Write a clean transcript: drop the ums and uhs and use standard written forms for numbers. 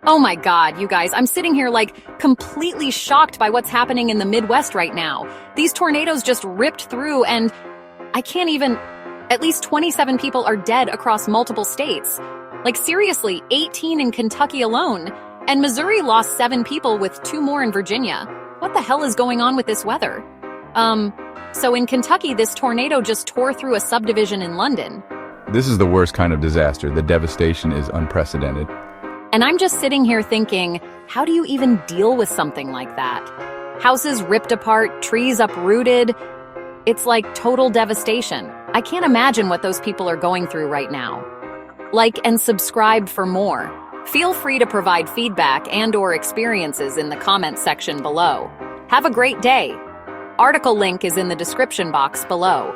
Oh my God, you guys, I'm sitting here like completely shocked by what's happening in the Midwest right now. These tornadoes just ripped through, and I can't even. At least 27 people are dead across multiple states. Like, seriously, 18 in Kentucky alone. And Missouri lost 7 people with 2 more in Virginia. What the hell is going on with this weather? So in Kentucky, this tornado just tore through a subdivision in London. This is the worst kind of disaster. The devastation is unprecedented. And I'm just sitting here thinking, how do you even deal with something like that? Houses ripped apart, trees uprooted. It's like total devastation. I can't imagine what those people are going through right now. Like and subscribe for more. Feel free to provide feedback and/or experiences in the comments section below. Have a great day. Article link is in the description box below.